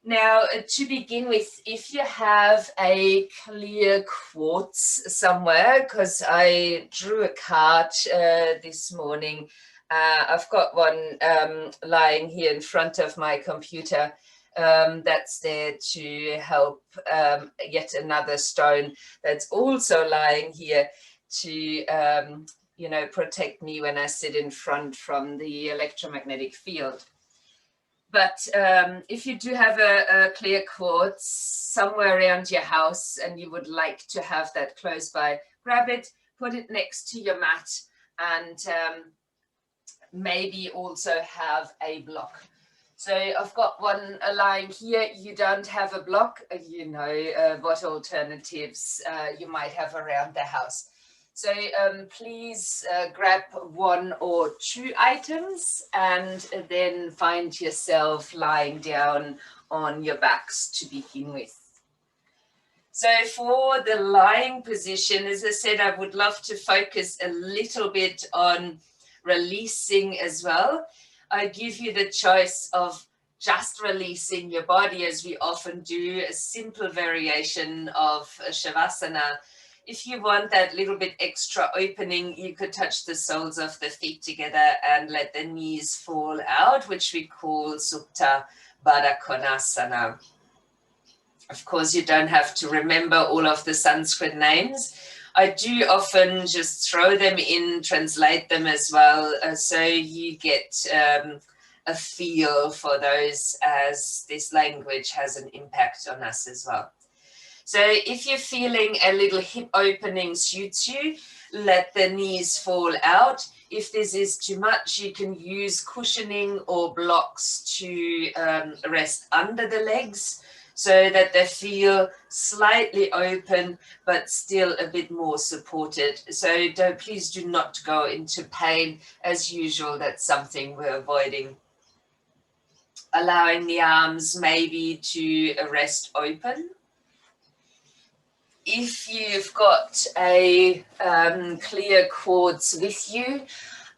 Now, to begin with, if you have a clear quartz somewhere, because I drew a card this morning, I've got one lying here in front of my computer that's there to help yet another stone that's also lying here to protect me when I sit in front from the electromagnetic field. But if you do have a clear quartz somewhere around your house and you would like to have that close by, grab it, put it next to your mat, and maybe also have a block. So I've got one lying here. You don't have a block, you know what alternatives you might have around the house. So please grab one or two items and then find yourself lying down on your backs to begin with. So for the lying position, as I said, I would love to focus a little bit on releasing as well. I give you the choice of just releasing your body, as we often do, a simple variation of Shavasana. If you want that little bit extra opening, you could touch the soles of the feet together and let the knees fall out, which we call Supta Baddha Konasana. Of course, you don't have to remember all of the Sanskrit names. I do often just throw them in, translate them as well, so you get a feel for those, as this language has an impact on us as well. So if you're feeling a little hip opening suits you, let the knees fall out. If this is too much, you can use cushioning or blocks to rest under the legs so that they feel slightly open, but still a bit more supported. So please do not go into pain. As usual, that's something we're avoiding. Allowing the arms maybe to rest open. If you've got a clear quartz with you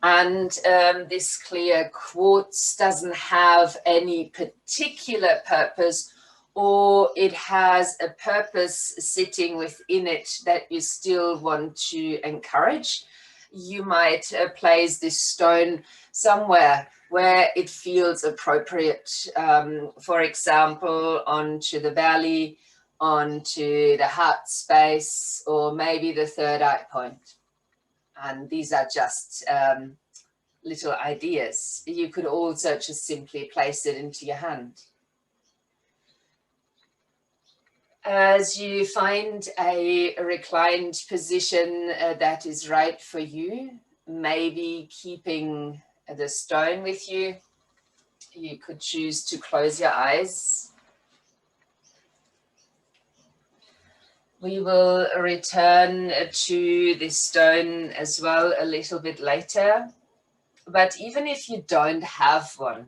and this clear quartz doesn't have any particular purpose, or it has a purpose sitting within it that you still want to encourage, you might place this stone somewhere where it feels appropriate. For example, onto the belly, onto the heart space, or maybe the third eye point. And these are just little ideas. You could also just simply place it into your hand. As you find a reclined position that is right for you, maybe keeping the stone with you, you could choose to close your eyes. We will return to this stone as well a little bit later. But even if you don't have one,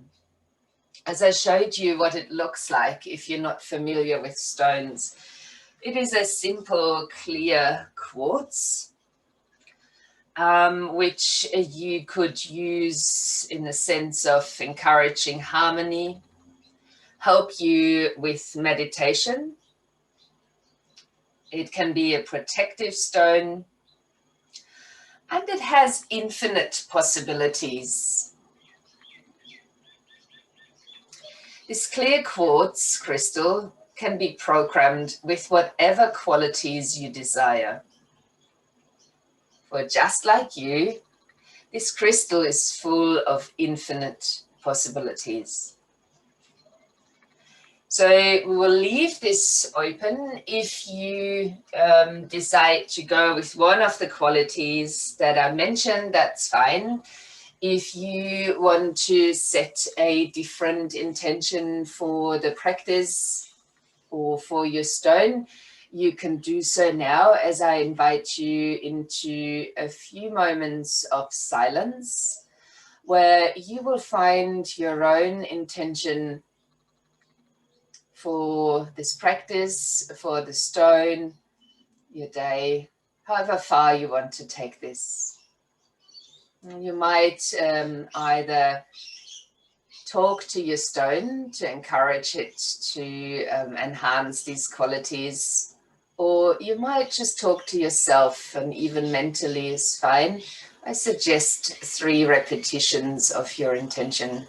as I showed you what it looks like if you're not familiar with stones, it is a simple, clear quartz, which you could use in the sense of encouraging harmony, help you with meditation. It can be a protective stone, and it has infinite possibilities. This clear quartz crystal can be programmed with whatever qualities you desire. For just like you, this crystal is full of infinite possibilities. So we will leave this open. If you decide to go with one of the qualities that I mentioned, that's fine. If you want to set a different intention for the practice or for your stone, you can do so now as I invite you into a few moments of silence where you will find your own intention for this practice, for the stone, your day, however far you want to take this. You might either talk to your stone to encourage it to enhance these qualities, or you might just talk to yourself, and even mentally is fine. I suggest 3 repetitions of your intention.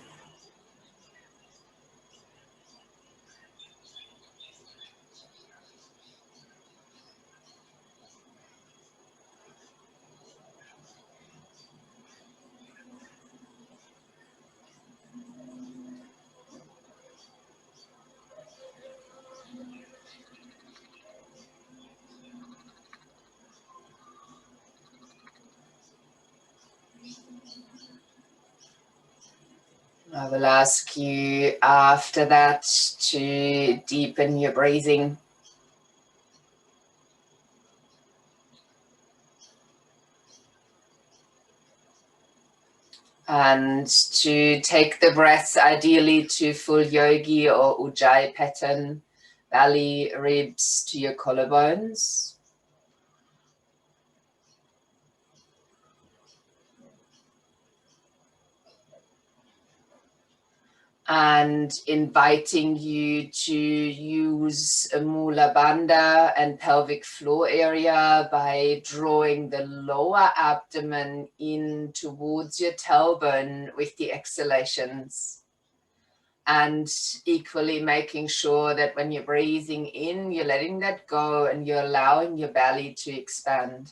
I will ask you after that to deepen your breathing. And to take the breath ideally to full yogi or ujjayi pattern, belly, ribs to your collarbones. And inviting you to use a Mula Bandha and pelvic floor area by drawing the lower abdomen in towards your tailbone with the exhalations. And equally making sure that when you're breathing in, you're letting that go and you're allowing your belly to expand.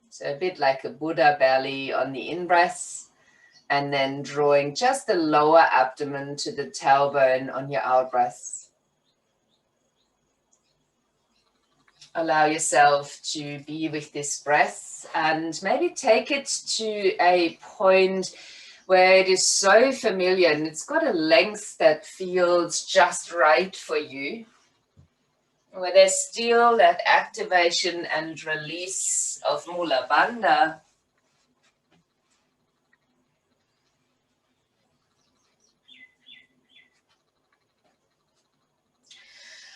So a bit like a Buddha belly on the in-breath. And then drawing just the lower abdomen to the tailbone on your out breath. Allow yourself to be with this breath and maybe take it to a point where it is so familiar and it's got a length that feels just right for you, where there's still that activation and release of Mula Bandha.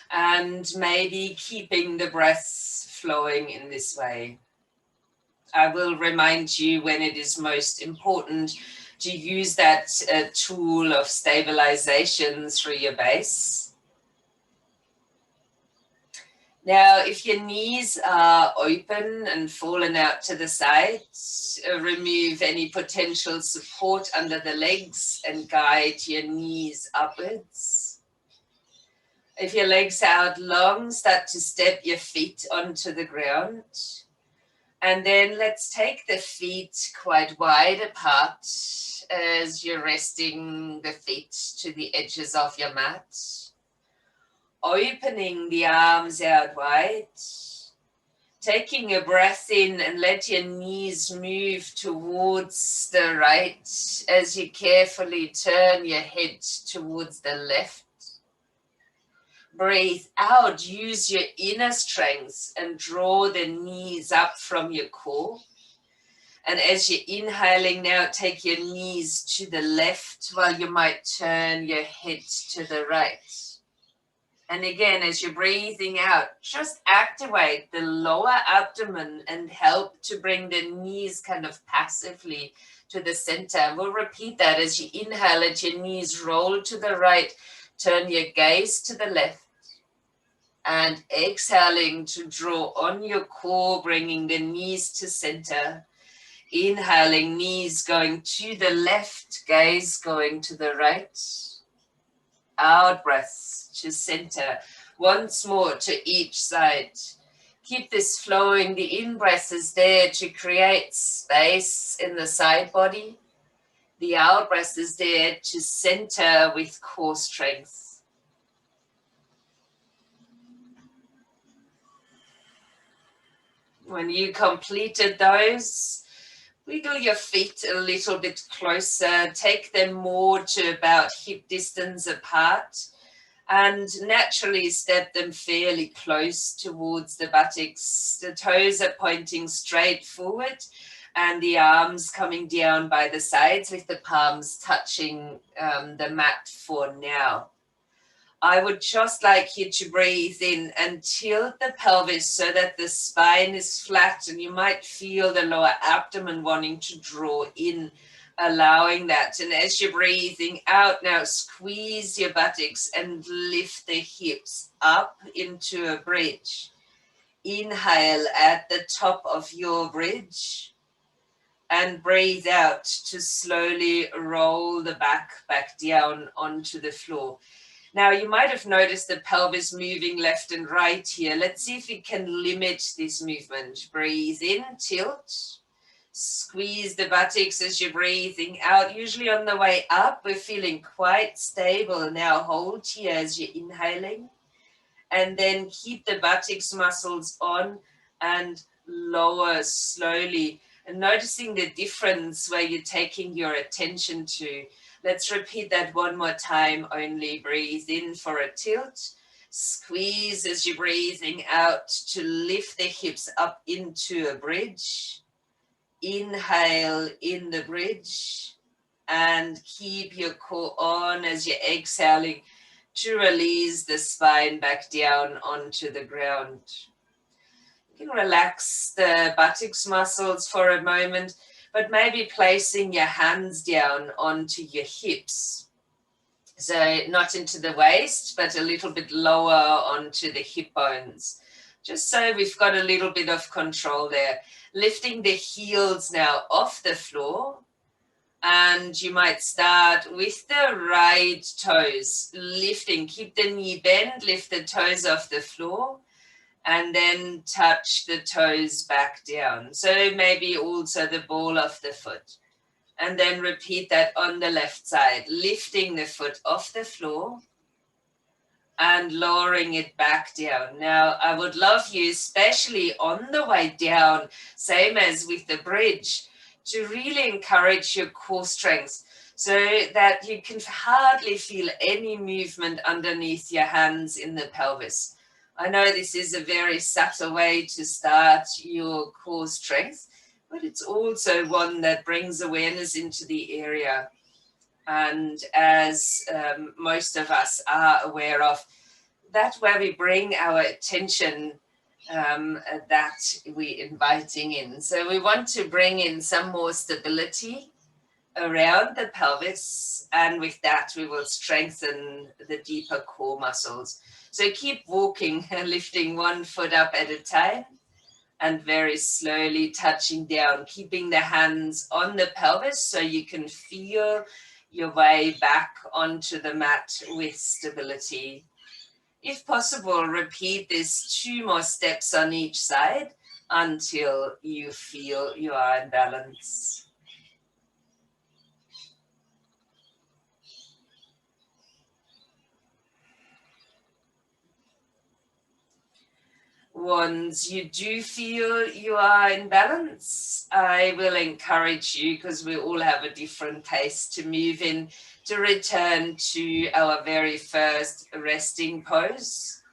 And maybe keeping the breath flowing in this way. I will remind you when it is most important to use that tool of stabilization through your base. Now, if your knees are open and fallen out to the side, remove any potential support under the legs and guide your knees upwards. If your legs are out long, start to step your feet onto the ground. And then let's take the feet quite wide apart as you're resting the feet to the edges of your mat. Opening the arms out wide. Taking a breath in and let your knees move towards the right as you carefully turn your head towards the left. Breathe out, use your inner strength and draw the knees up from your core. And as you're inhaling now, take your knees to the left while you might turn your head to the right. And again, as you're breathing out, just activate the lower abdomen and help to bring the knees kind of passively to the center. We'll repeat that as you inhale, let your knees roll to the right, turn your gaze to the left. And exhaling to draw on your core, bringing the knees to center. Inhaling, knees going to the left, gaze going to the right. Out breath to center. Once more to each side. Keep this flowing. The in-breath is there to create space in the side body. The out-breath is there to center with core strength. When you completed those, wiggle your feet a little bit closer, take them more to about hip distance apart, and naturally step them fairly close towards the buttocks. The toes are pointing straight forward and the arms coming down by the sides with the palms touching the mat for now. I would just like you to breathe in and tilt the pelvis so that the spine is flat, and you might feel the lower abdomen wanting to draw in allowing that. And as you're breathing out, now squeeze your buttocks and lift the hips up into a bridge. Inhale at the top of your bridge and breathe out to slowly roll the back down onto the floor. Now you might have noticed the pelvis moving left and right here. Let's see if we can limit this movement. Breathe in, tilt. Squeeze the buttocks as you're breathing out. Usually on the way up, we're feeling quite stable. Now hold here as you're inhaling. And then keep the buttocks muscles on and lower slowly. And noticing the difference where you're taking your attention to. Let's repeat that one more time. Only breathe in for a tilt. Squeeze as you're breathing out to lift the hips up into a bridge. Inhale in the bridge and keep your core on as you're exhaling to release the spine back down onto the ground. You can relax the buttocks muscles for a moment, but maybe placing your hands down onto your hips. So not into the waist, but a little bit lower onto the hip bones. Just so we've got a little bit of control there. Lifting the heels now off the floor. And you might start with the right toes, lifting, keep the knee bent, lift the toes off the floor, and then touch the toes back down. So maybe also the ball of the foot. And then repeat that on the left side, lifting the foot off the floor and lowering it back down. Now, I would love you, especially on the way down, same as with the bridge, to really encourage your core strength so that you can hardly feel any movement underneath your hands in the pelvis. I know this is a very subtle way to start your core strength, but it's also one that brings awareness into the area. And as most of us are aware of, that's where we bring our attention that we're inviting in. So we want to bring in some more stability around the pelvis, and with that we will strengthen the deeper core muscles. So keep walking and lifting one foot up at a time and very slowly touching down, keeping the hands on the pelvis so you can feel your way back onto the mat with stability. If possible, repeat this 2 more steps on each side until you feel you are in balance. Once you do feel you are in balance, I will encourage you, because we all have a different pace to move in, to return to our very first resting pose,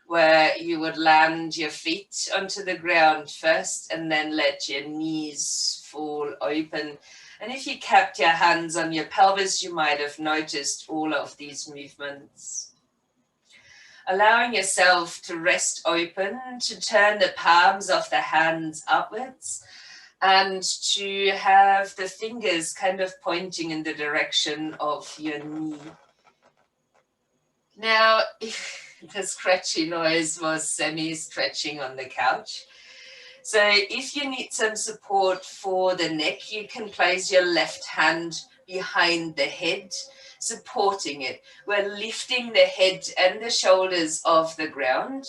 where you would land your feet onto the ground first and then let your knees fall open. And if you kept your hands on your pelvis, you might have noticed all of these movements. Allowing yourself to rest open, to turn the palms of the hands upwards, and to have the fingers kind of pointing in the direction of your knee. Now, the scratchy noise was semi-stretching on the couch. So if you need some support for the neck, you can place your left hand behind the head, supporting it. We're lifting the head and the shoulders off the ground,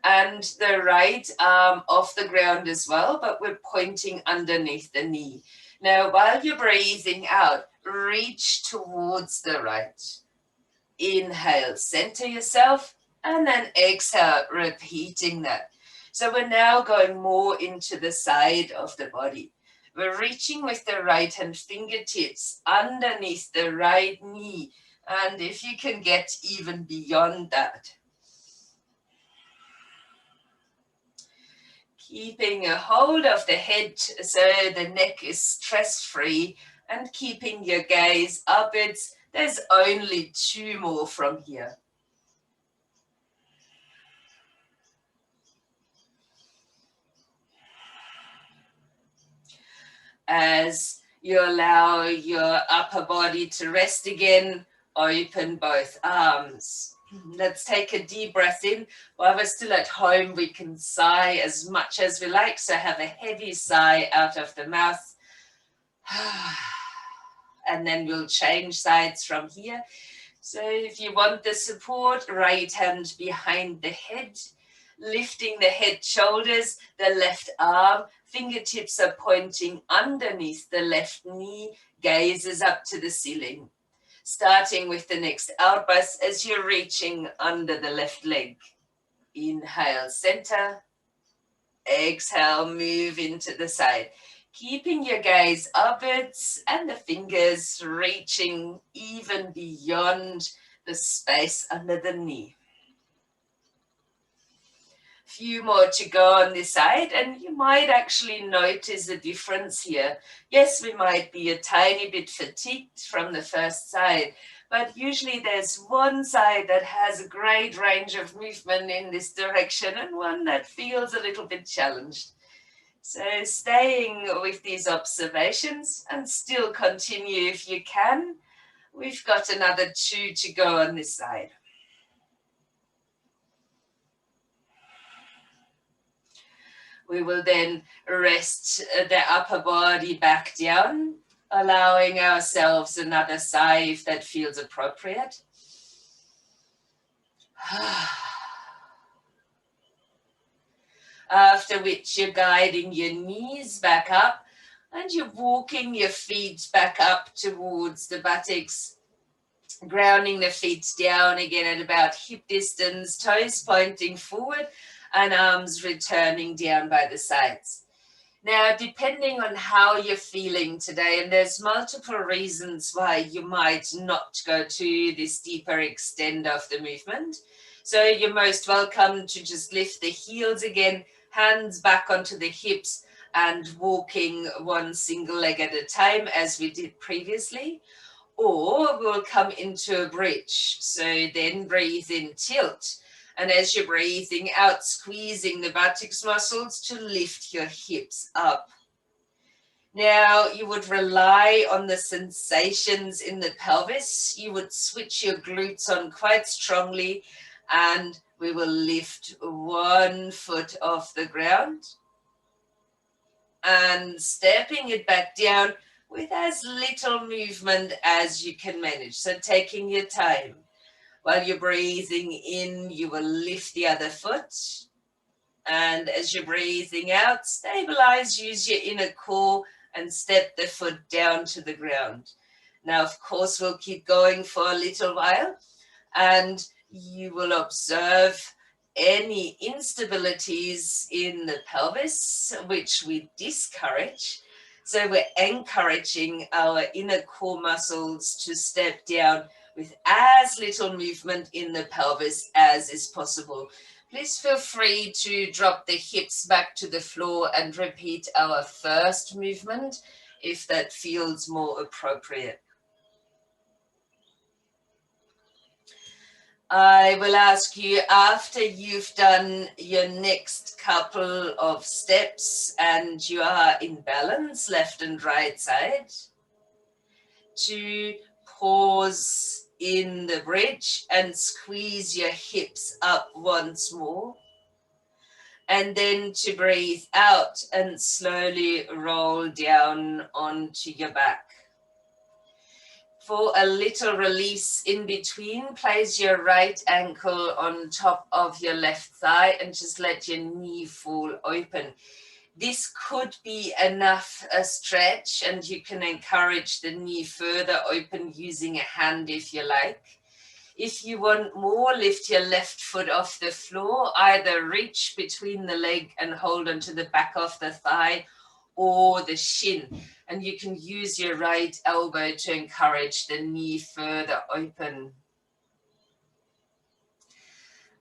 and the right arm off the ground as well, but we're pointing underneath the knee. Now, while you're breathing out, reach towards the right. Inhale, center yourself, and then exhale, repeating that. So we're now going more into the side of the body. We're reaching with the right hand fingertips underneath the right knee. And if you can get even beyond that. Keeping a hold of the head so the neck is stress-free, and keeping your gaze upwards. There's only 2 more from here. As You allow your upper body to rest again. Open both arms. Let's take a deep breath in. While we're still at home, we can sigh as much as we like. So have a heavy sigh out of the mouth. And then we'll change sides from here. So if you want the support, right hand behind the head, lifting the head shoulders, the left arm, fingertips are pointing underneath the left knee, gaze is up to the ceiling. Starting with the next out breath as you're reaching under the left leg. Inhale, center. Exhale, move into the side. Keeping your gaze upwards and the fingers reaching even beyond the space under the knee. Few more to go on this side, and you might actually notice a difference here. Yes, we might be a tiny bit fatigued from the first side, but usually there's one side that has a great range of movement in this direction and one that feels a little bit challenged. So staying with these observations and still continue if you can. We've got another 2 to go on this side. We will then rest the upper body back down, allowing ourselves another sigh if that feels appropriate. After which you're guiding your knees back up and you're walking your feet back up towards the buttocks, grounding the feet down again at about hip distance, toes pointing forward, and arms returning down by the sides. Now, depending on how you're feeling today, and there's multiple reasons why you might not go to this deeper extent of the movement. So you're most welcome to just lift the heels again, hands back onto the hips, and walking one single leg at a time as we did previously. Or we'll come into a bridge. So then breathe in, tilt. And as you're breathing out, squeezing the buttocks muscles to lift your hips up. Now you would rely on the sensations in the pelvis. You would switch your glutes on quite strongly, and we will lift one foot off the ground and stepping it back down with as little movement as you can manage. So taking your time. While you're breathing in, you will lift the other foot. And as you're breathing out, stabilize, use your inner core and step the foot down to the ground. Now, of course, we'll keep going for a little while and you will observe any instabilities in the pelvis, which we discourage. So we're encouraging our inner core muscles to step down with as little movement in the pelvis as is possible. Please feel free to drop the hips back to the floor and repeat our first movement if that feels more appropriate. I will ask you, after you've done your next couple of steps and you are in balance, left and right side, to pause in the bridge and squeeze your hips up once more. And then to breathe out and slowly roll down onto your back. For a little release in between, place your right ankle on top of your left thigh and just let your knee fall open. This could be enough a stretch, and you can encourage the knee further open using a hand if you like. If you want more, lift your left foot off the floor, either reach between the leg and hold onto the back of the thigh or the shin. And you can use your right elbow to encourage the knee further open.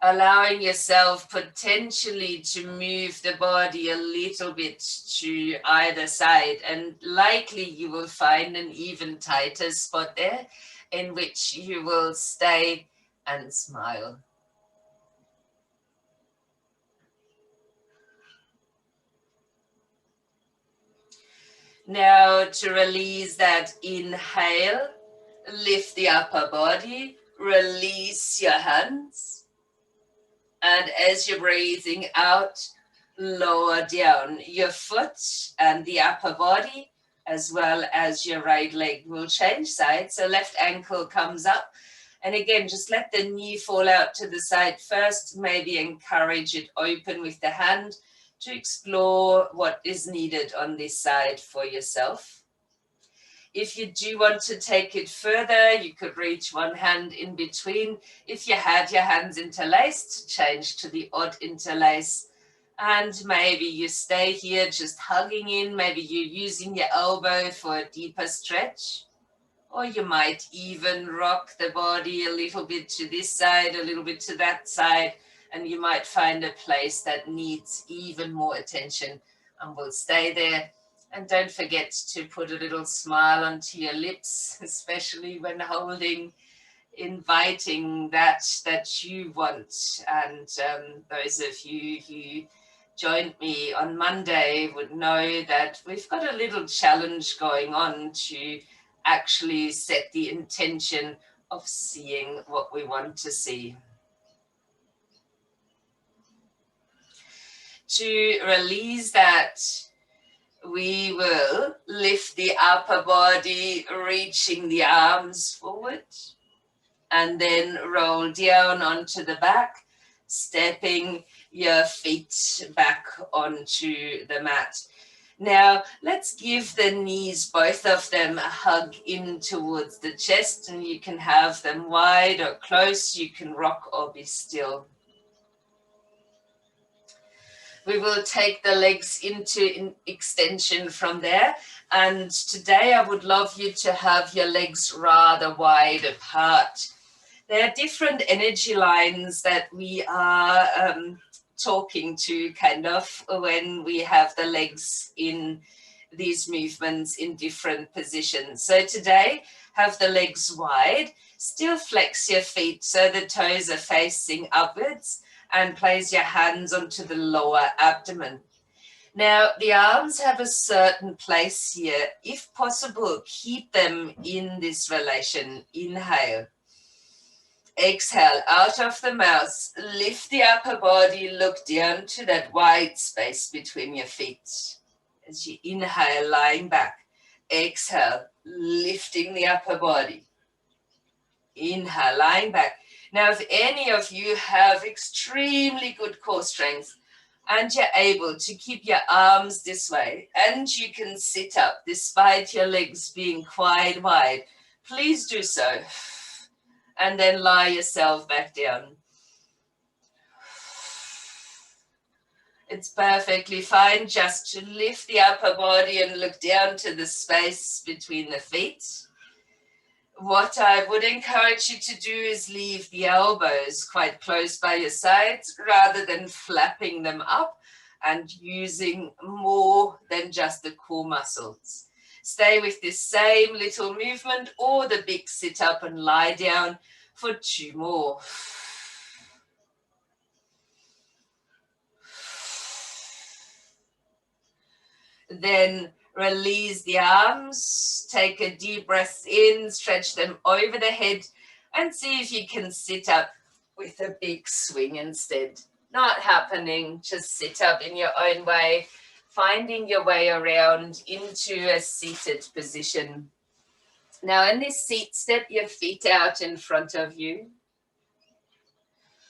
Allowing yourself potentially to move the body a little bit to either side, and likely you will find an even tighter spot there in which you will stay and smile. Now to release that, inhale, lift the upper body, release your hands. And as you're breathing out, lower down your foot and the upper body, as well as your right leg will change sides. So left ankle comes up. And again, just let the knee fall out to the side first. Maybe encourage it open with the hand to explore what is needed on this side for yourself. If you do want to take it further, you could reach one hand in between. If you had your hands interlaced, change to the odd interlace. And maybe you stay here just hugging in. Maybe you're using your elbow for a deeper stretch. Or you might even rock the body a little bit to this side, a little bit to that side. And you might find a place that needs even more attention and will stay there. And don't forget to put a little smile onto your lips, especially when holding, inviting that you want. And those of you who joined me on Monday would know that we've got a little challenge going on to actually set the intention of seeing what we want to see. To release that, we will lift the upper body, reaching the arms forward, and then roll down onto the back, stepping your feet back onto the mat. Now, let's give the knees, both of them, a hug in towards the chest, and you can have them wide or close. You can rock or be still. We will take the legs into extension from there. And today I would love you to have your legs rather wide apart. There are different energy lines that we are talking to kind of when we have the legs in these movements in different positions. So today, have the legs wide, still flex your feet so the toes are facing upwards, and place your hands onto the lower abdomen. Now, the arms have a certain place here. If possible, keep them in this relation. Inhale. Exhale, out of the mouth, lift the upper body, look down to that wide space between your feet. As you inhale, lying back. Exhale, lifting the upper body. Inhale, lying back. Now, if any of you have extremely good core strength and you're able to keep your arms this way and you can sit up despite your legs being quite wide, please do so. And then lie yourself back down. It's perfectly fine just to lift the upper body and look down to the space between the feet. What I would encourage you to do is leave the elbows quite close by your sides rather than flapping them up and using more than just the core muscles. Stay with this same little movement or the big sit up and lie down for 2 more. Then release the arms, take a deep breath in, stretch them over the head, and see if you can sit up with a big swing instead. Not happening, just sit up in your own way, finding your way around into a seated position. Now in this seat, step your feet out in front of you.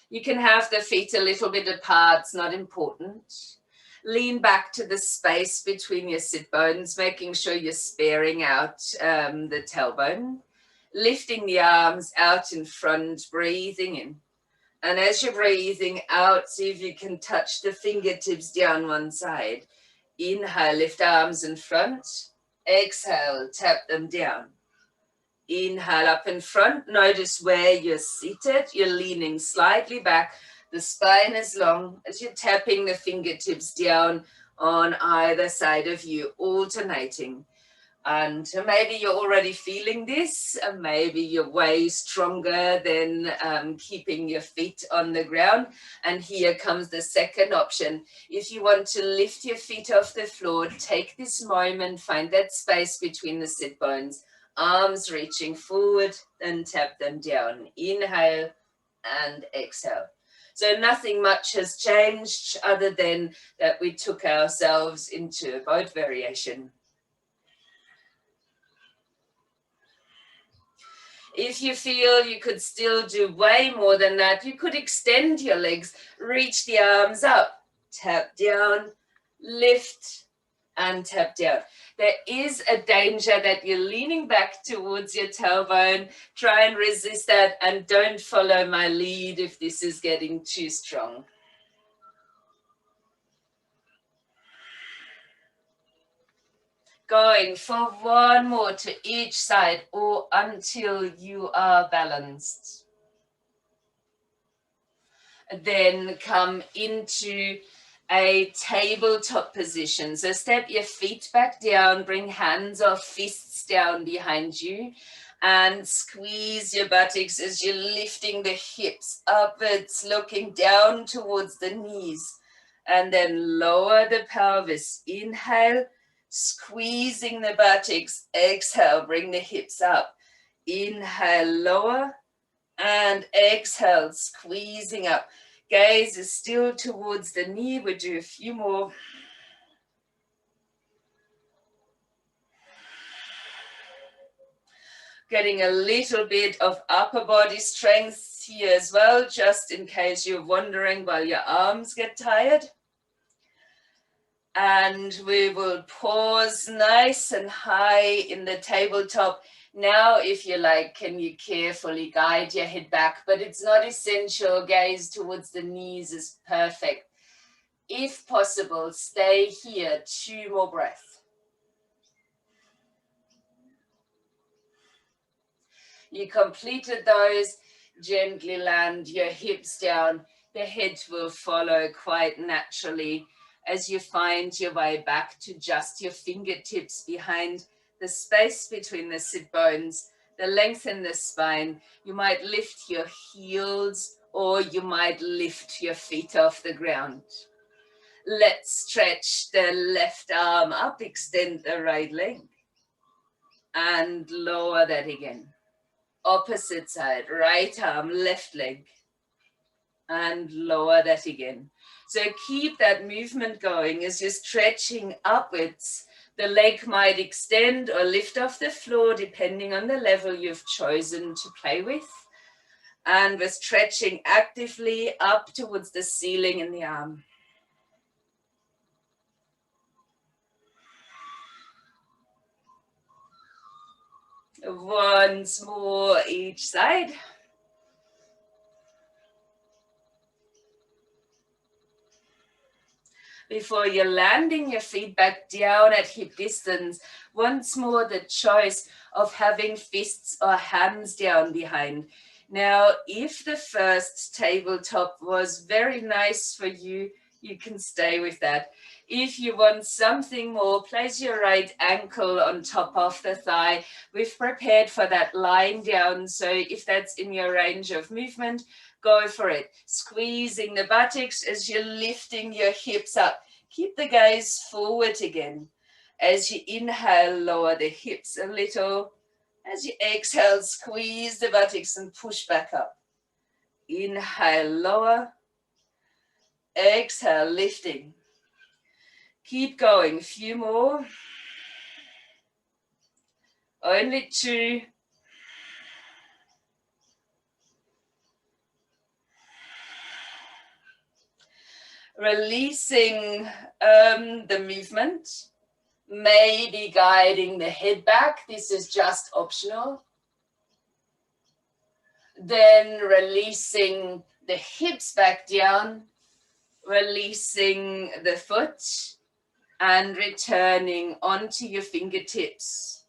You can have the feet a little bit apart, it's not important. Lean back to the space between your sit bones, making sure you're sparing out the tailbone. Lifting the arms out in front, breathing in. And as you're breathing out, see if you can touch the fingertips down one side. Inhale, lift arms in front. Exhale, tap them down. Inhale up in front. Notice where you're seated. You're leaning slightly back. The spine is long as you're tapping the fingertips down on either side of you, alternating. And maybe you're already feeling this, and maybe you're way stronger than keeping your feet on the ground. And here comes the second option. If you want to lift your feet off the floor, take this moment, find that space between the sit bones, arms reaching forward, and tap them down. Inhale and exhale. So nothing much has changed other than that we took ourselves into a boat variation. If you feel you could still do way more than that, you could extend your legs, reach the arms up, tap down, lift, and tap down. There is a danger that you're leaning back towards your tailbone. Try and resist that, and don't follow my lead if this is getting too strong. Going for one more to each side, or until you are balanced. Then come into a tabletop position. So step your feet back down, bring hands or fists down behind you, and squeeze your buttocks as you're lifting the hips upwards, looking down towards the knees. And then lower the pelvis. Inhale, squeezing the buttocks. Exhale, bring the hips up. Inhale, lower, and exhale, squeezing up. Gaze is still towards the knee. We'll do a few more. Getting a little bit of upper body strength here as well, just in case you're wondering while your arms get tired. And we will pause nice and high in the tabletop. Now, if you like, can you carefully guide your head back, but it's not essential. Gaze towards the knees is perfect. If possible, stay here, 2 more breaths. You completed those, gently land your hips down. The head will follow quite naturally as you find your way back to just your fingertips behind the space between the sit bones, the length in the spine. You might lift your heels or you might lift your feet off the ground. Let's stretch the left arm up, extend the right leg, and lower that again. Opposite side, right arm, left leg, and lower that again. So keep that movement going as you're stretching upwards. The leg might extend or lift off the floor depending on the level you've chosen to play with. And we're stretching actively up towards the ceiling in the arm. Once more each side. Before you're landing your feet back down at hip distance, once more the choice of having fists or hands down behind. Now, if the first tabletop was very nice for you, you can stay with that. If you want something more, place your right ankle on top of the thigh. We've prepared for that lying down, so if that's in your range of movement, go for it. Squeezing the buttocks as you're lifting your hips up. Keep the gaze forward again. As you inhale, lower the hips a little. As you exhale, squeeze the buttocks and push back up. Inhale, lower. Exhale, lifting. Keep going, a few more. Only 2. Releasing the movement, maybe guiding the head back. This is just optional. Then releasing the hips back down, releasing the foot, and returning onto your fingertips.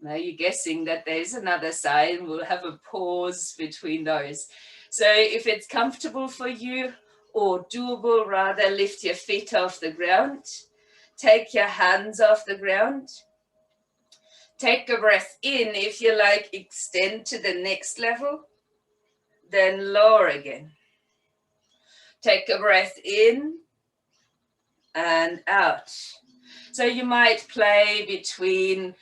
Now you're guessing that there's another side, and we'll have a pause between those. So if it's comfortable for you, or doable, rather, lift your feet off the ground. Take your hands off the ground. Take a breath in. If you like, extend to the next level, then lower again. Take a breath in and out. So you might play between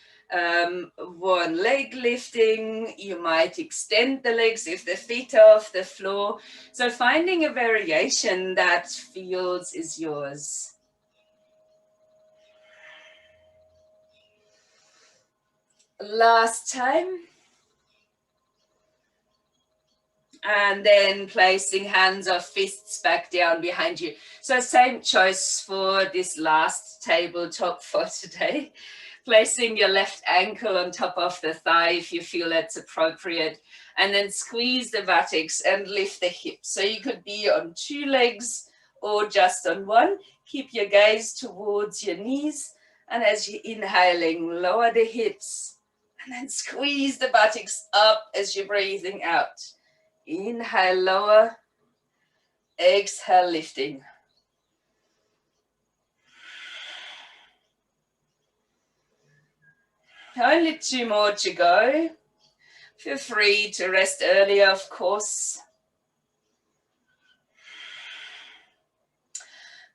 one leg lifting, you might extend the legs if the feet are off the floor. So finding a variation that feels is yours. Last time. And then placing hands or fists back down behind you. So same choice for this last tabletop for today. Placing your left ankle on top of the thigh if you feel that's appropriate. And then squeeze the buttocks and lift the hips. So you could be on two legs or just on one. Keep your gaze towards your knees. And as you're inhaling, lower the hips. And then squeeze the buttocks up as you're breathing out. Inhale, lower. Exhale, lifting. Only 2 more to go. Feel free to rest earlier, of course.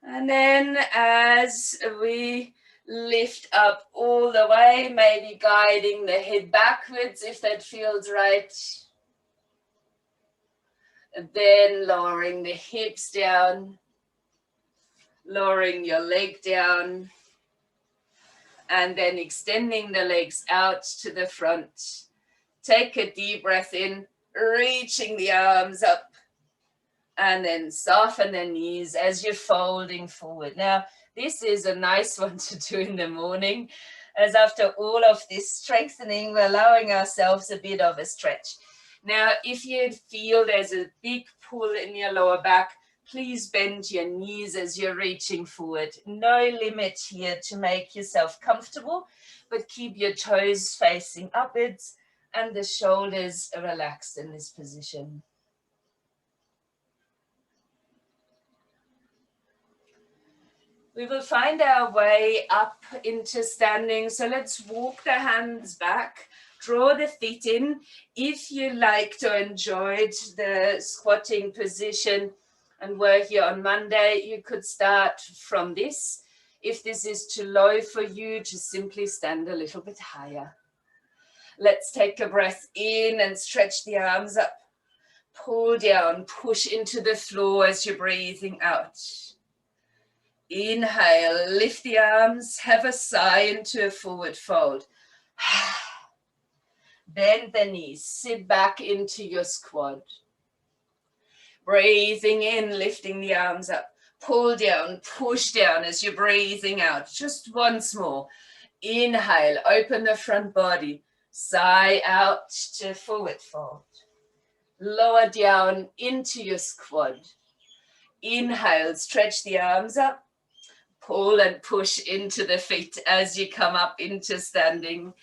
And then as we lift up all the way, maybe guiding the head backwards if that feels right. And then lowering the hips down, lowering your leg down, and then extending the legs out to the front. Take a deep breath in, reaching the arms up, and then soften the knees as you're folding forward. Now, this is a nice one to do in the morning, as after all of this strengthening, we're allowing ourselves a bit of a stretch. Now, if you feel there's a big pull in your lower back, please bend your knees as you're reaching forward. No limit here to make yourself comfortable, but keep your toes facing upwards and the shoulders relaxed in this position. We will find our way up into standing. So let's walk the hands back. Draw the feet in. If you like to enjoy the squatting position and were here on Monday, you could start from this. If this is too low for you, just simply stand a little bit higher. Let's take a breath in and stretch the arms up. Pull down, push into the floor as you're breathing out. Inhale, lift the arms, have a sigh into a forward fold. Bend the knees, sit back into your squat. Breathing in, lifting the arms up. Pull down, push down as you're breathing out. Just once more. Inhale, open the front body. Sigh out to forward fold. Lower down into your squat. Inhale, stretch the arms up. Pull and push into the feet as you come up into standing.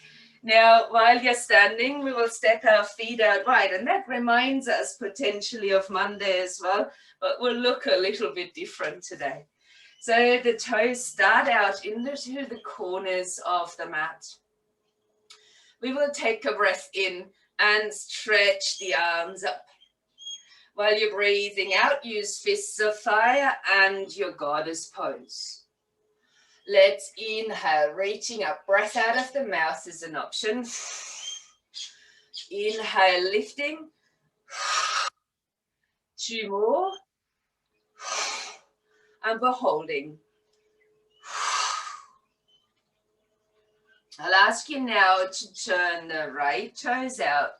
Now, while you're standing, we will step our feet out wide, and that reminds us potentially of Monday as well, but will look a little bit different today. So the toes start out into the corners of the mat. We will take a breath in and stretch the arms up. While you're breathing out, use fists of fire and your goddess pose. Let's inhale, reaching up. Breath out of the mouth is an option. Inhale, lifting. 2 more. And we're holding. I'll ask you now to turn the right toes out,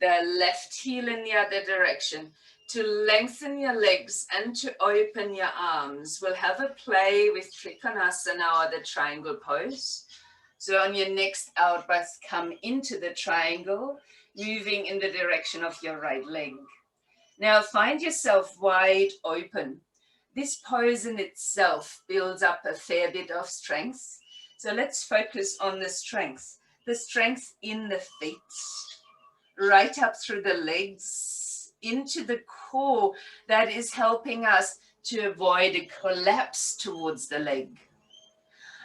the left heel in the other direction, to lengthen your legs and to open your arms. We'll have a play with Trikonasana or the triangle pose. So on your next out breath, come into the triangle, moving in the direction of your right leg. Now find yourself wide open. This pose in itself builds up a fair bit of strength. So let's focus on the strength in the feet, right up through the legs, into the core that is helping us to avoid a collapse towards the leg.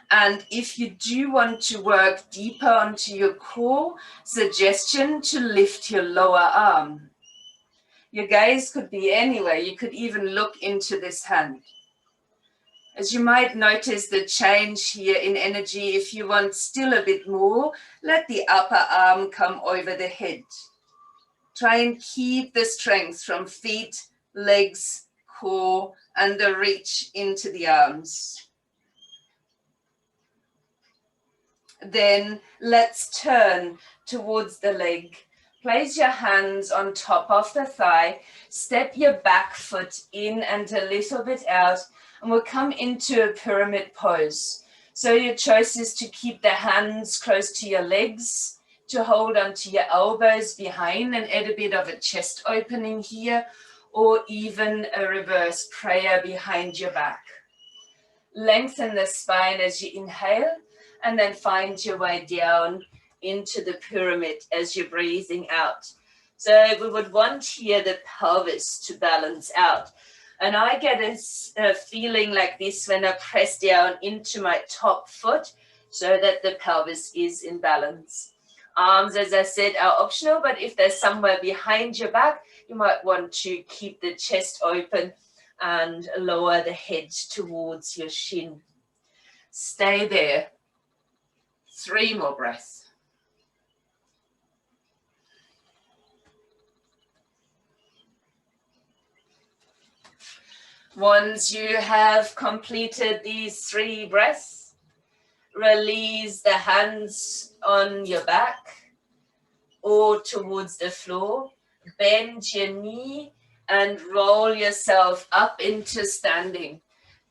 And if you do want to work deeper onto your core, suggestion to lift your lower arm. Your gaze could be anywhere. You could even look into this hand. As you might notice the change here in energy, if you want still a bit more, let the upper arm come over the head. Try and keep the strength from feet, legs, core, and the reach into the arms. Then let's turn towards the leg. Place your hands on top of the thigh, step your back foot in and a little bit out, and we'll come into a pyramid pose. So your choice is to keep the hands close to your legs, to hold onto your elbows behind and add a bit of a chest opening here, or even a reverse prayer behind your back. Lengthen the spine as you inhale, and then find your way down into the pyramid as you're breathing out. So we would want here the pelvis to balance out. And I get a feeling like this when I press down into my top foot so that the pelvis is in balance. Arms, as I said, are optional, but if they're somewhere behind your back, you might want to keep the chest open and lower the head towards your shin. Stay there. 3 more breaths. Once you have completed these 3 breaths, release the hands on your back or towards the floor. Bend your knee and roll yourself up into standing.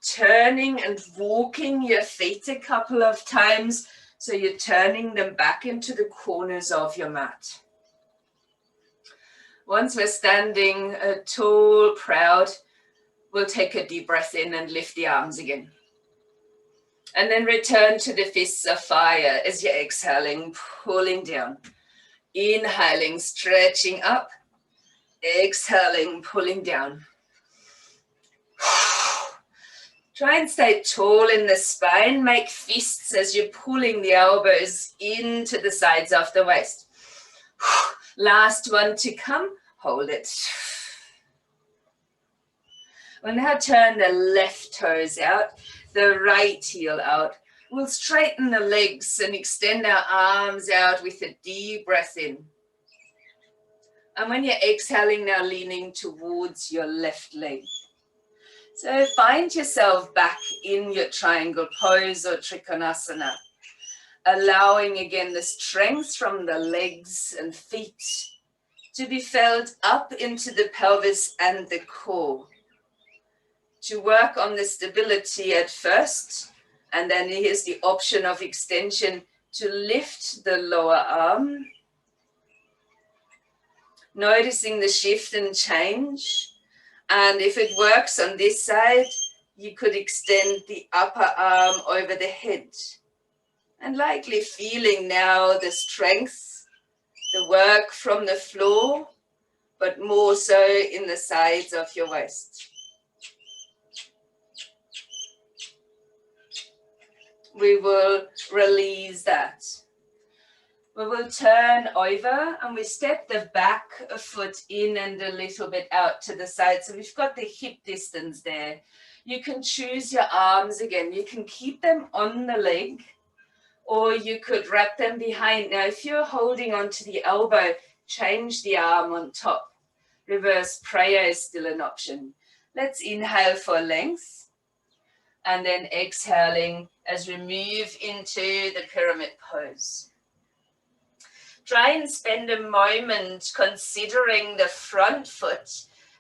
Turning and walking your feet a couple of times, so you're turning them back into the corners of your mat. Once we're standing tall, proud, we'll take a deep breath in and lift the arms again. And then return to the fists of fire as you're exhaling, pulling down. Inhaling, stretching up. Exhaling, pulling down. Try and stay tall in the spine. Make fists as you're pulling the elbows into the sides of the waist. Last one to come. Hold it. We'll now turn the left toes out, the right heel out. We'll straighten the legs and extend our arms out with a deep breath in. And when you're exhaling, now leaning towards your left leg. So find yourself back in your triangle pose or trikonasana, allowing again the strength from the legs and feet to be felt up into the pelvis and the core. To work on the stability at first, and then here's the option of extension to lift the lower arm. Noticing the shift and change. And if it works on this side, you could extend the upper arm over the head. And likely feeling now the strength, the work from the floor, but more so in the sides of your waist. We will release that. We will turn over and we step the back foot in and a little bit out to the side. So we've got the hip distance there. You can choose your arms again. You can keep them on the leg or you could wrap them behind. Now, if you're holding onto the elbow, change the arm on top. Reverse prayer is still an option. Let's inhale for length and then exhaling as we move into the pyramid pose. Try and spend a moment considering the front foot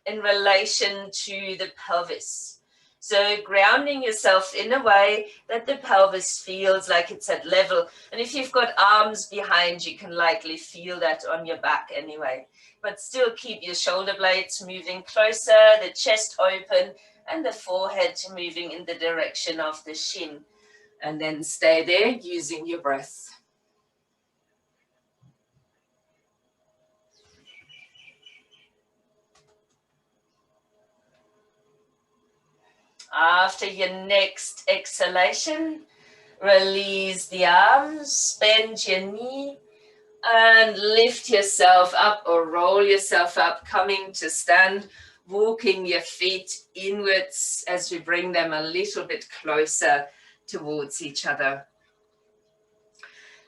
in relation to the pelvis. So grounding yourself in a way that the pelvis feels like it's at level. And if you've got arms behind, you can likely feel that on your back anyway. But still keep your shoulder blades moving closer, the chest open, and the forehead moving in the direction of the shin. And then stay there using your breath. After your next exhalation, Release the arms, bend your knee, and lift yourself up or roll yourself up, coming to stand, walking your feet inwards as we bring them a little bit closer towards each other.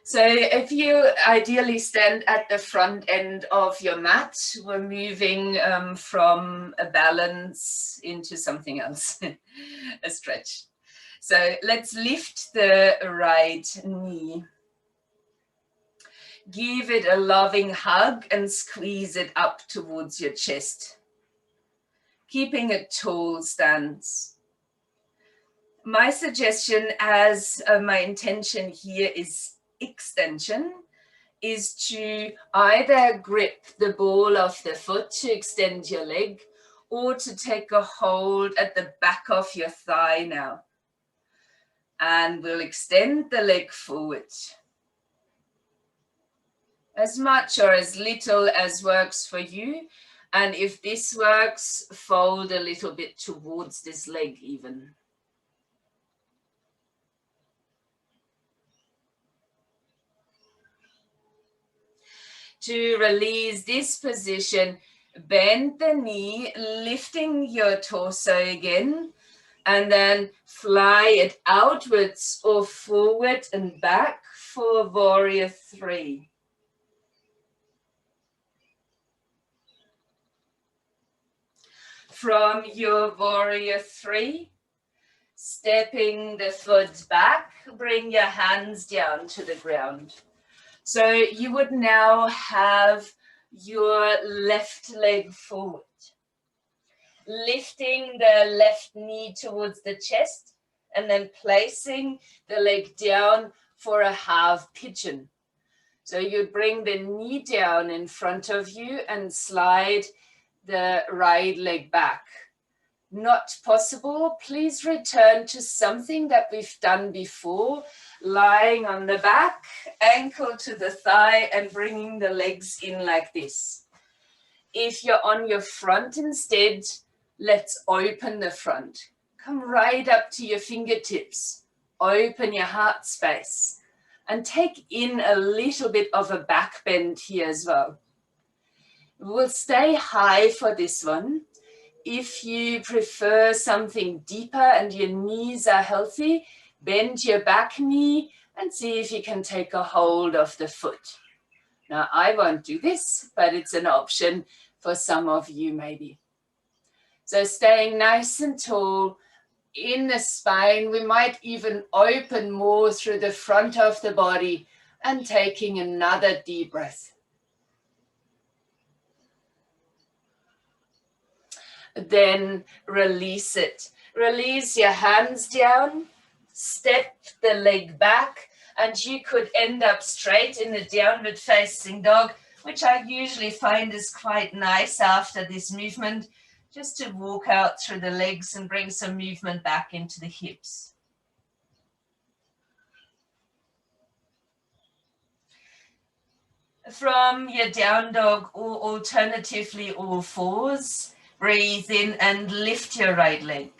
So if you ideally stand at the front end of your mat, we're moving from a balance into something else, a stretch. So let's lift the right knee. Give it a loving hug and squeeze it up towards your chest, keeping a tall stance. My suggestion, as my intention here is extension, is to either grip the ball of the foot to extend your leg, or to take a hold at the back of your thigh now. And we'll extend the leg forward. As much or as little as works for you. And if this works, fold a little bit towards this leg even. To release this position, bend the knee, lifting your torso again, and then fly it outwards or forward and back for warrior 3. From your warrior 3, stepping the foot back, bring your hands down to the ground. So you would now have your left leg forward, lifting the left knee towards the chest, and then placing the leg down for a half pigeon. So you bring the knee down in front of you and slide the right leg back. Not possible, please return to something that we've done before, lying on the back, ankle to the thigh, and bringing the legs in like this. If you're on your front instead, let's open the front. Come right up to your fingertips, open your heart space, and take in a little bit of a back bend here as well. We'll stay high for this one. If you prefer something deeper and your knees are healthy, bend your back knee and see if you can take a hold of the foot. Now, I won't do this, but it's an option for some of you maybe. So staying nice and tall in the spine, we might even open more through the front of the body and taking another deep breath. Then release it. Release your hands down, step the leg back, and you could end up straight in a downward facing dog, which I usually find is quite nice after this movement, just to walk out through the legs and bring some movement back into the hips. From your down dog, or alternatively all fours, breathe in and lift your right leg.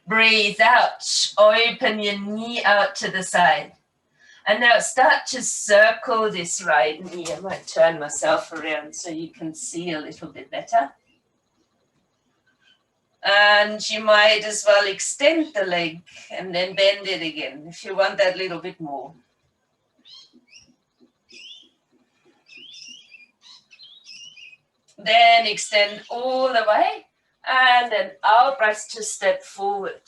Breathe out, open your knee out to the side. And now start to circle this right knee. I might turn myself around so you can see a little bit better. And you might as well extend the leg and then bend it again if you want that little bit more. Then extend all the way and then out breath to step forward.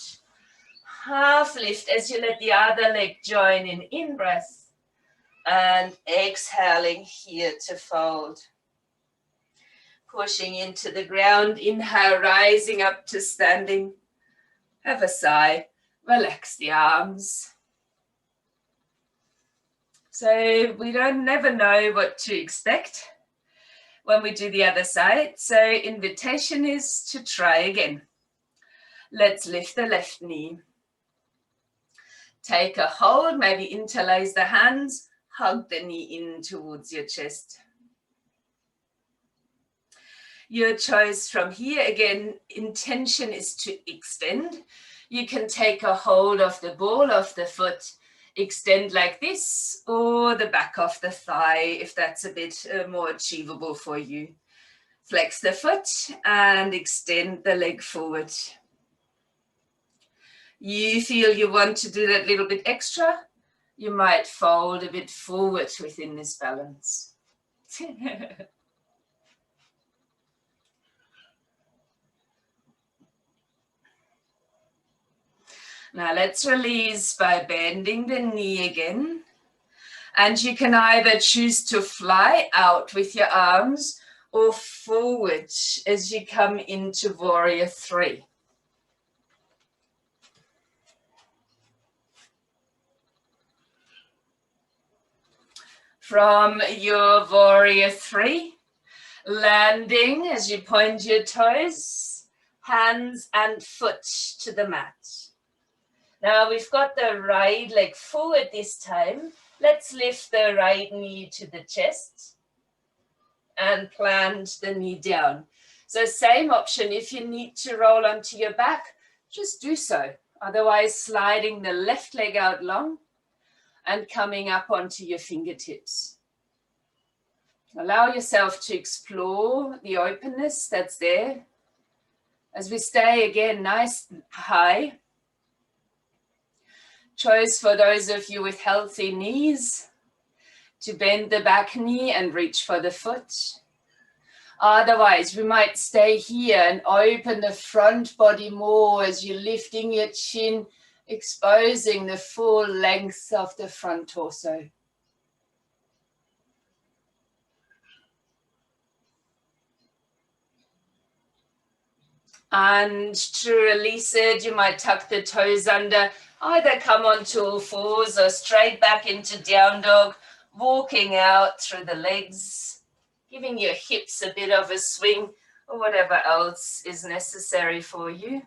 Half lift as you let the other leg join in breath, and exhaling here to fold. Pushing into the ground, inhale, rising up to standing. Have a sigh, relax the arms. So we never know what to expect when we do the other side. So invitation is to try again. Let's lift the left knee. Take a hold, maybe interlace the hands, hug the knee in towards your chest. Your choice from here, again, intention is to extend. You can take a hold of the ball of the foot, extend like this, or the back of the thigh, if that's a bit more achievable for you. Flex the foot and extend the leg forward. You feel you want to do that little bit extra, you might fold a bit forward within this balance. Now let's release by bending the knee again. And you can either choose to fly out with your arms or forward as you come into warrior 3. From your warrior 3, landing as you point your toes, hands and foot to the mat. Now we've got the right leg forward this time. Let's lift the right knee to the chest and plant the knee down. So same option, if you need to roll onto your back, just do so. Otherwise, sliding the left leg out long and coming up onto your fingertips. Allow yourself to explore the openness that's there. As we stay again nice and high. Choice for those of you with healthy knees to bend the back knee and reach for the foot. Otherwise, we might stay here and open the front body more as you're lifting your chin, exposing the full length of the front torso. And to release it, you might tuck the toes under, either come onto all fours or straight back into down dog, walking out through the legs, giving your hips a bit of a swing or whatever else is necessary for you.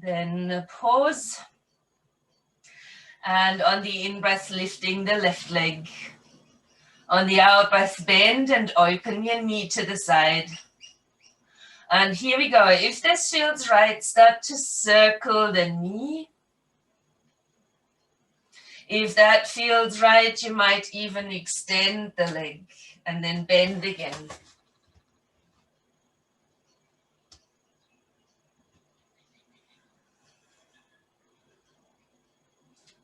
Then pause. And on the in-breath, lifting the left leg. On the out-breath, bend and open your knee to the side. And here we go. If this feels right, start to circle the knee. If that feels right, you might even extend the leg and then bend again.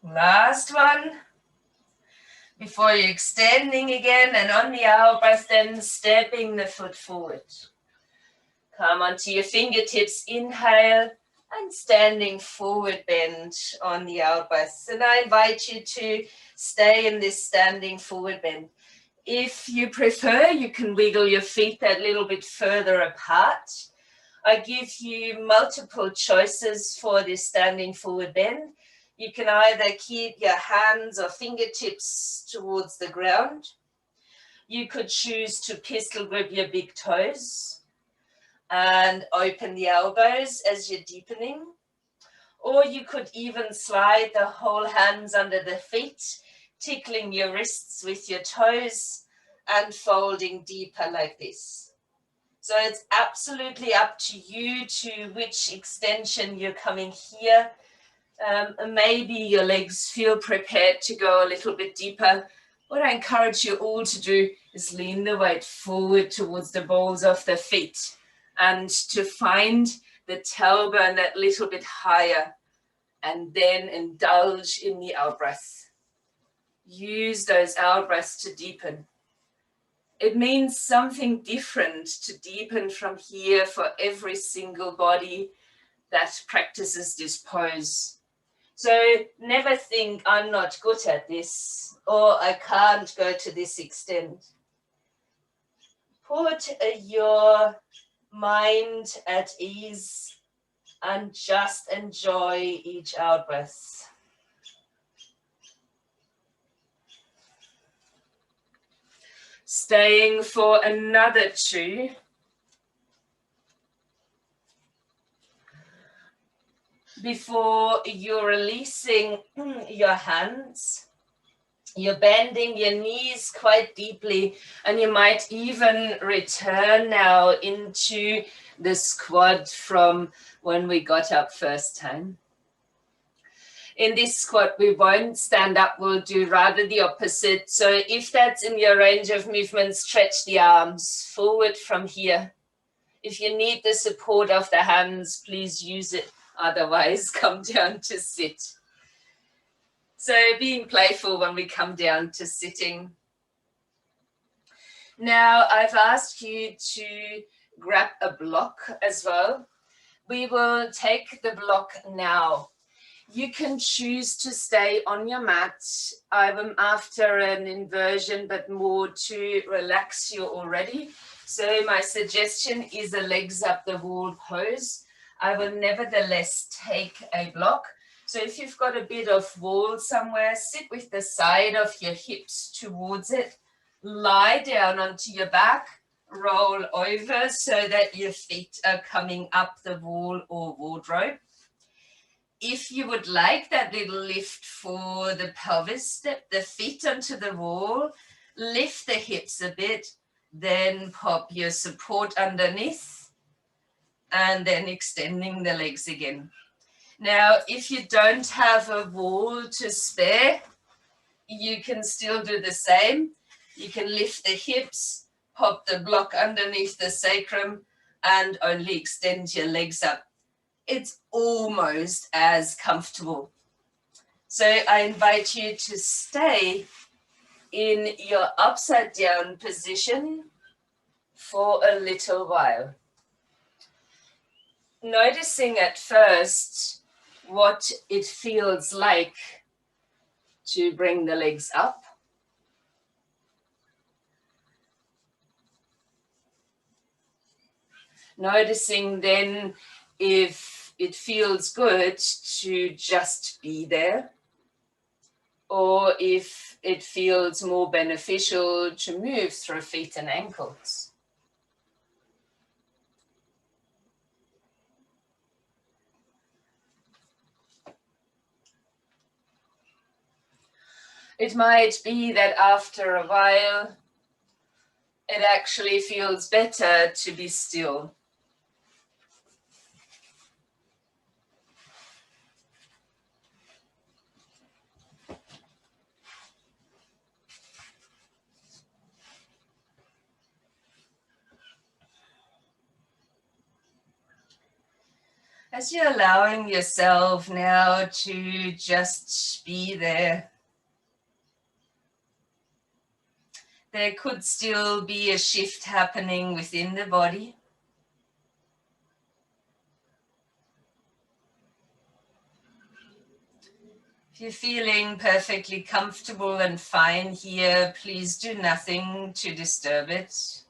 Last one. Before you're extending again, and on the out breath, then stepping the foot forward. Come onto your fingertips, inhale, and standing forward bend on the out breath. And I invite you to stay in this standing forward bend. If you prefer, you can wiggle your feet that little bit further apart. I give you multiple choices for this standing forward bend. You can either keep your hands or fingertips towards the ground. You could choose to pistol grip your big toes and open the elbows as you're deepening. Or you could even slide the whole hands under the feet, tickling your wrists with your toes and folding deeper like this. So it's absolutely up to you to which extension you're coming here. Maybe your legs feel prepared to go a little bit deeper. What I encourage you all to do is lean the weight forward towards the balls of the feet and to find the tailbone that little bit higher and then indulge in the out breath. Use those out breaths to deepen. It means something different to deepen from here for every single body that practices this pose. So never think I'm not good at this or I can't go to this extent. Put your mind at ease and just enjoy each out breath. Staying for another 2. Before you're releasing your hands, You're bending your knees quite deeply, and you might even return now into the squat from when we got up first time. In this squat, we won't stand up, we'll do rather the opposite. So if that's in your range of movement, stretch the arms forward from here. If you need the support of the hands, please use it. Otherwise, come down to sit. So being playful when we come down to sitting. Now, I've asked you to grab a block as well. We will take the block now. You can choose to stay on your mat. I'm after an inversion, but more to relax you already. So my suggestion is a legs up the wall pose. I will nevertheless take a block. So if you've got a bit of wall somewhere, sit with the side of your hips towards it. Lie down onto your back, roll over so that your feet are coming up the wall or wardrobe. If you would like that little lift for the pelvis, step the feet onto the wall, lift the hips a bit, then pop your support underneath, and then extending the legs again. Now, if you don't have a wall to spare, you can still do the same. You can lift the hips, pop the block underneath the sacrum, and only extend your legs up. It's almost as comfortable. So I invite you to stay in your upside down position for a little while. Noticing at first what it feels like to bring the legs up. Noticing then if it feels good to just be there, or if it feels more beneficial to move through feet and ankles. It might be that after a while, it actually feels better to be still. As you're allowing yourself now to just be there, there could still be a shift happening within the body. If you're feeling perfectly comfortable and fine here, please do nothing to disturb it.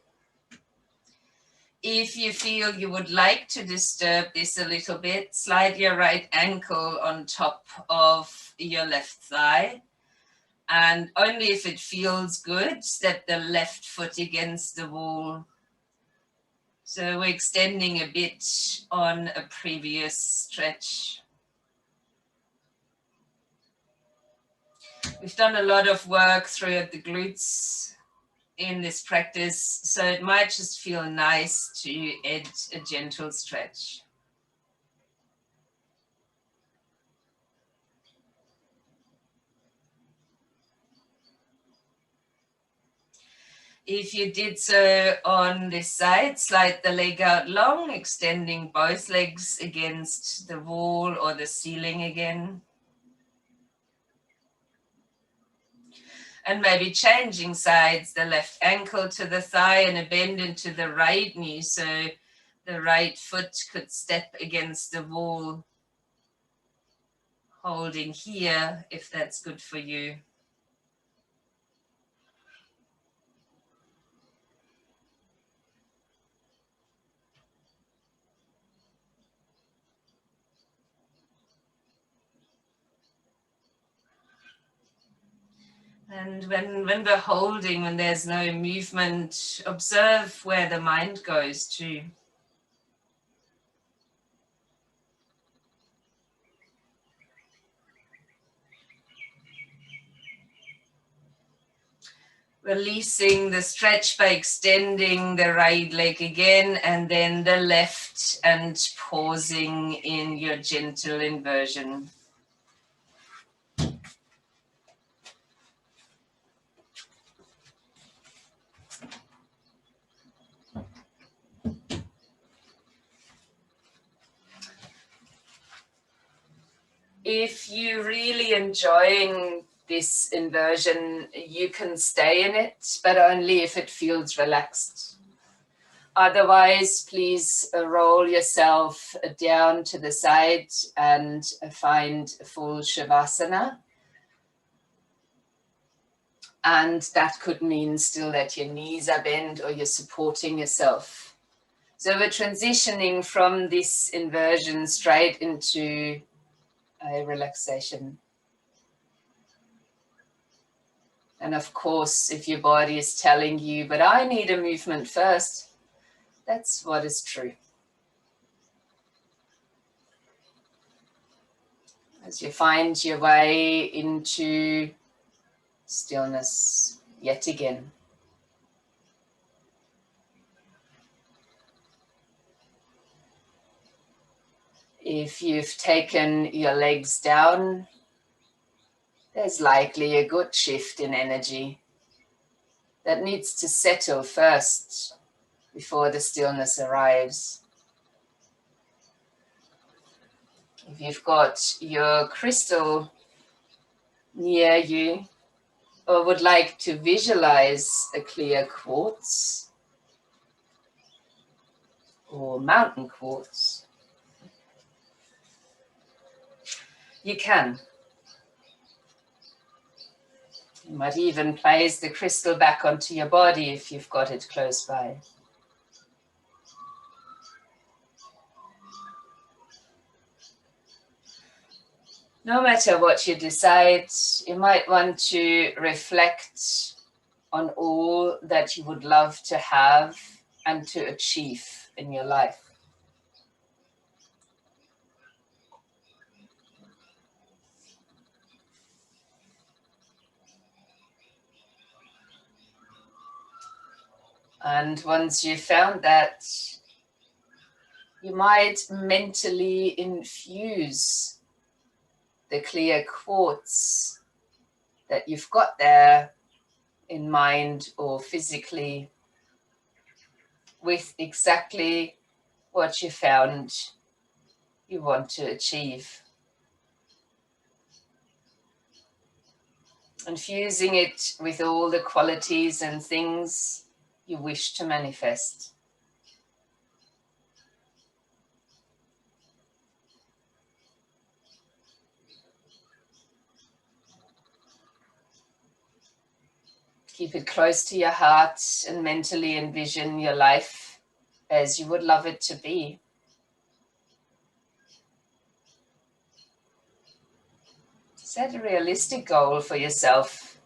If you feel you would like to disturb this a little bit, slide your right ankle on top of your left thigh. And only if it feels good, step the left foot against the wall. So we're extending a bit on a previous stretch. We've done a lot of work through the glutes in this practice, so it might just feel nice to add a gentle stretch. If you did so on this side, slide the leg out long, extending both legs against the wall or the ceiling again. And maybe changing sides, the left ankle to the thigh and a bend into the right knee. So the right foot could step against the wall, holding here if that's good for you. And when we're holding, when there's no movement, observe where the mind goes to. Releasing the stretch by extending the right leg again, and then the left, and pausing in your gentle inversion. If you're really enjoying this inversion, you can stay in it, but only if it feels relaxed. Otherwise, please roll yourself down to the side and find full Shavasana. And that could mean still that your knees are bent or you're supporting yourself. So we're transitioning from this inversion straight into a relaxation. And of course, if your body is telling you, but I need a movement first, that's what is true. As you find your way into stillness yet again. If you've taken your legs down, there's likely a good shift in energy that needs to settle first before the stillness arrives. If you've got your crystal near you, or would like to visualize a clear quartz or mountain quartz, you can. You might even place the crystal back onto your body if you've got it close by. No matter what you decide, you might want to reflect on all that you would love to have and to achieve in your life. And once you've found that, you might mentally infuse the clear quartz that you've got there in mind or physically with exactly what you found you want to achieve. Infusing it with all the qualities and things you wish to manifest. Keep it close to your heart and mentally envision your life as you would love it to be. Set a realistic goal for yourself.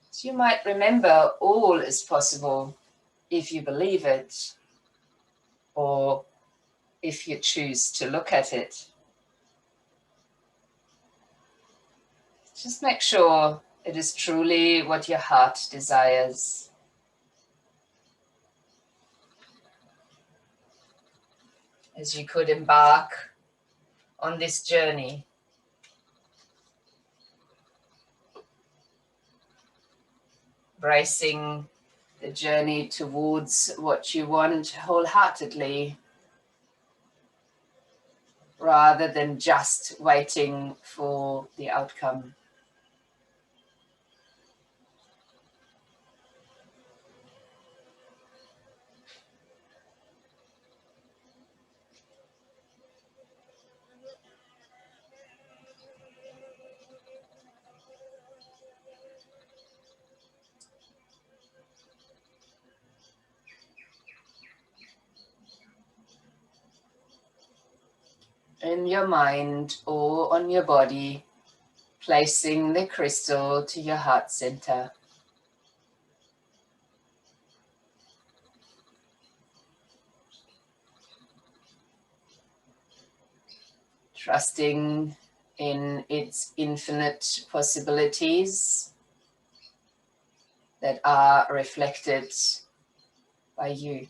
So you might remember all is possible if you believe it, or if you choose to look at it. Just make sure it is truly what your heart desires. As you could embark on this journey, embracing the journey towards what you want wholeheartedly, rather than just waiting for the outcome. In your mind or on your body, placing the crystal to your heart center. trusting in its infinite possibilities that are reflected by you.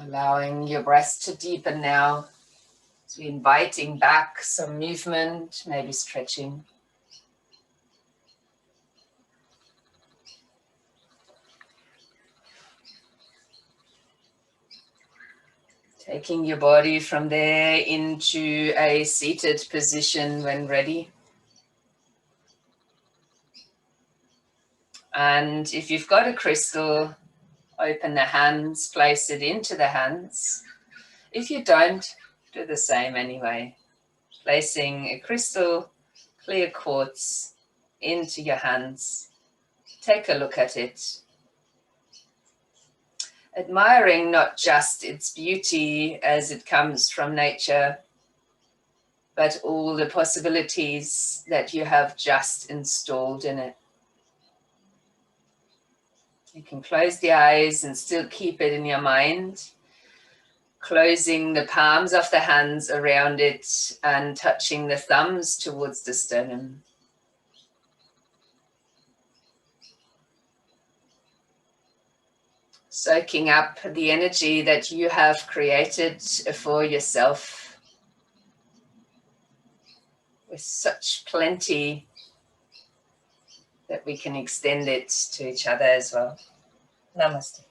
Allowing your breath to deepen now. So inviting back some movement, maybe stretching. Taking your body from there into a seated position when ready. And if you've got a crystal, open the hands, place it into the hands. If you don't, do the same anyway. Placing a crystal, clear quartz into your hands. Take a look at it. Admiring not just its beauty as it comes from nature, but all the possibilities that you have just installed in it. You can close the eyes and still keep it in your mind, closing the palms of the hands around it and touching the thumbs towards the sternum. Soaking up the energy that you have created for yourself with such plenty that we can extend it to each other as well. Namaste.